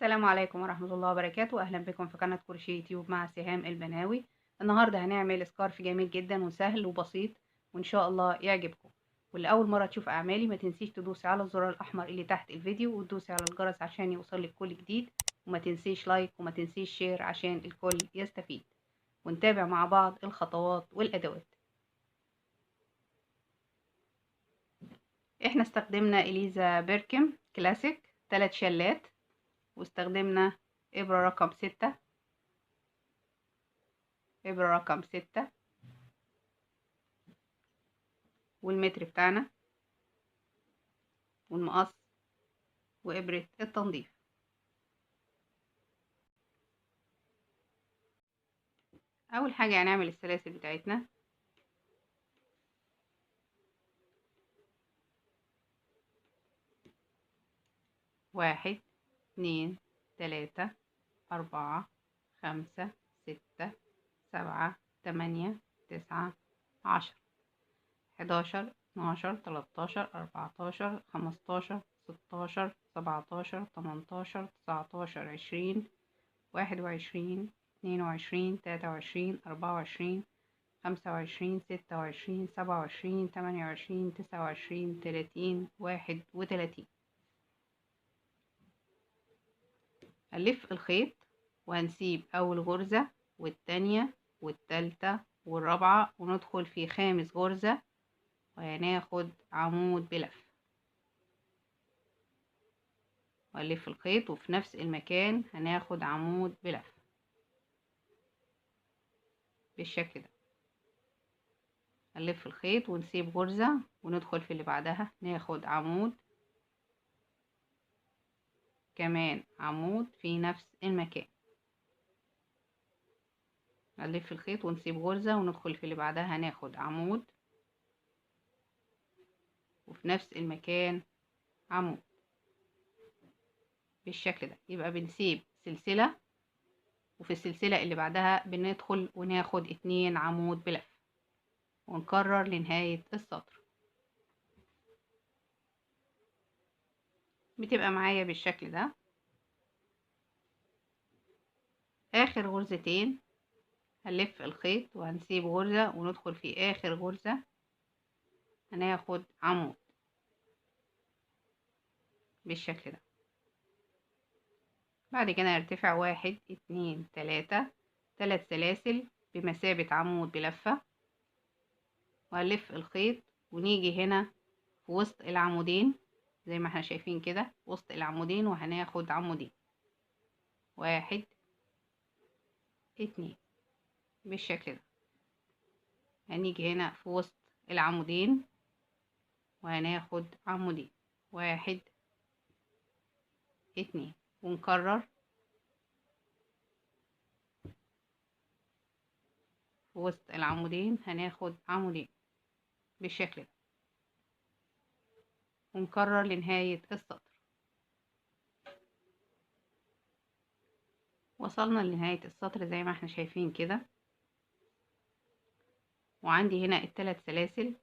السلام عليكم ورحمة الله وبركاته. أهلا بكم في قناة كروشيه يوتيوب مع سهام البناوي. النهاردة هنعمل سكارف جميل جدا وسهل وبسيط وإن شاء الله يعجبكم. واللي أول مرة تشوف أعمالي ما تنسيش تدوسي على الزرار الأحمر اللي تحت الفيديو وتدوسي على الجرس عشان يوصلك كل جديد، وما تنسيش لايك وما تنسيش شير عشان الكل يستفيد. ونتابع مع بعض الخطوات والأدوات. احنا استخدمنا إليزا بيركم كلاسيك 3 شلات، واستخدمنا إبرة رقم 6، إبرة رقم 6 والمتر بتاعنا والمقص وإبرة التنظيف. أول حاجة هنعمل السلاسل بتاعتنا. واحد، اتنين، تلاتة، أربعة، خمسة، ستة، سبعة، تمانية، تسعة، 10، 11، 12، 13، 14، 15، 16، 17، 18، 19، 20، 21، 22، 23، 24، 25، 26، 27، 28، 29، 30، 31. هنلف الخيط وهنسيب أول غرزة والتانية والتالتة والرابعة وندخل في خامس غرزة وهناخد عمود بلف، وهنلف الخيط وفي نفس المكان هناخد عمود بلف بالشكل ده. هنلف الخيط ونسيب غرزة وندخل في اللي بعدها ناخد عمود، كمان عمود في نفس المكان. هنلف الخيط ونسيب غرزة وندخل في اللي بعدها هناخد عمود وفي نفس المكان عمود بالشكل ده. يبقى بنسيب سلسلة وفي السلسلة اللي بعدها بندخل وناخد 2 عمود بلف ونكرر لنهاية السطر. بتبقى معايا بالشكل ده. آخر غرزتين هنلف الخيط وهنسيب غرزة وندخل في آخر غرزة هناخد عمود بالشكل ده. بعد كده نرتفع 1 2 3 3 سلاسل بمثابة عمود بلفة، وهنلف الخيط ونيجي هنا في وسط العمودين زي ما احنا شايفين كده، وسط العمودين وهناخد عمودين 1 2 بالشكل ده. هنيجي هنا في وسط العمودين وهناخد عمودين 1 2 ونكرر في وسط العمودين هناخد عمودين بالشكل ده ونكرر لنهاية السطر. وصلنا لنهاية السطر زي ما احنا شايفين كده، وعندي هنا ال3 سلاسل.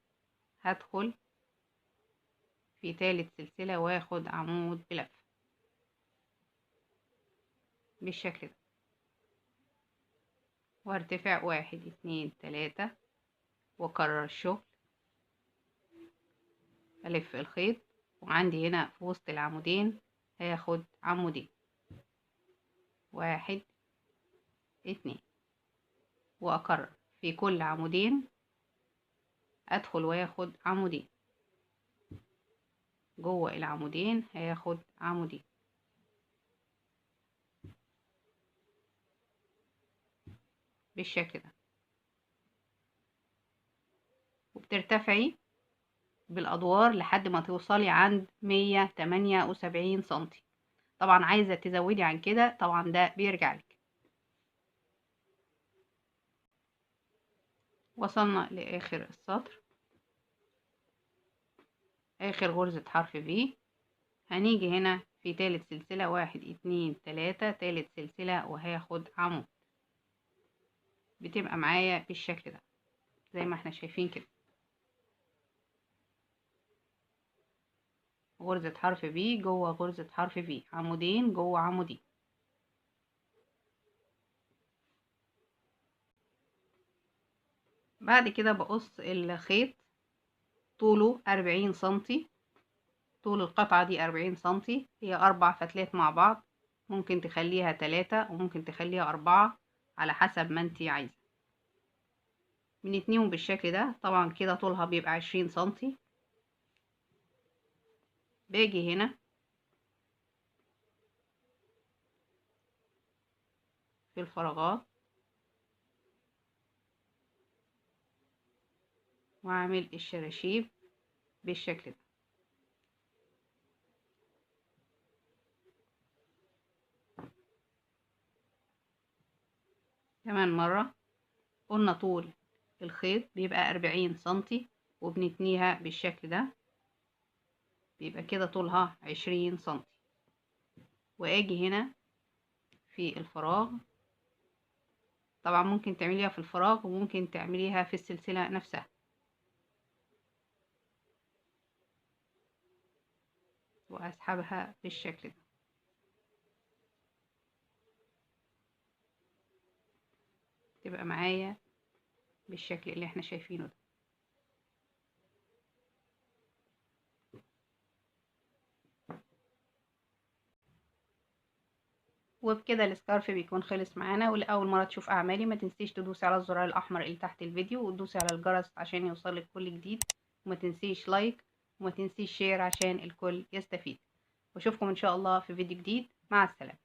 هدخل في تالت سلسلة واخد عمود بلف بالشكل ده، وارتفع 1 2 3 واكرر الشغل. الف الخيط وعندي هنا في وسط العمودين هاخد عمودين 1 2 واكرر في كل عمودين ادخل واخد عمودين جوه العمودين هاخد عمودين بالشكل ده. وبترتفعي بالادوار لحد ما توصلي عند 178 سنتي. طبعا عايزة تزودي عن كده طبعا ده بيرجع لك. وصلنا لاخر السطر، اخر غرزة حرف في. هنيجي هنا في تالت سلسلة 1 2 3 تالت سلسلة وهاخد عمود. بتبقى معايا بالشكل ده زي ما احنا شايفين كده، غرزة حرف في جوه غرزة حرف في، عمودين جوه عمودين بعد كده بقص الخيط طوله 40 سنتي. طول القطعة دي 40 سنتي، هي 4 فتلات مع بعض، ممكن تخليها 3 وممكن تخليها 4 على حسب ما انتي عايزة. بنتنيهم بالشكل ده. طبعا كده طولها بيبقى 20 سنتي. باجي هنا في الفراغات واعمل الشراشيب بالشكل ده. كمان مرة، قلنا طول الخيط بيبقى 40 سنتي وبنتنيها بالشكل ده، بيبقى كده طولها 20 سنتي. واجي هنا في الفراغ، طبعا ممكن تعمليها في الفراغ وممكن تعمليها في السلسلة نفسها، واسحبها بالشكل ده. تبقى معايا بالشكل اللي احنا شايفينه ده. وبكده السكارف بيكون خلص معانا. ولأول مرة تشوف أعمالي ما تنسيش تدوسي على الزرار الأحمر اللي تحت الفيديو وتدوسي على الجرس عشان يوصلك كل جديد، وما تنسيش لايك وما تنسيش شير عشان الكل يستفيد. واشوفكم إن شاء الله في فيديو جديد. مع السلامة.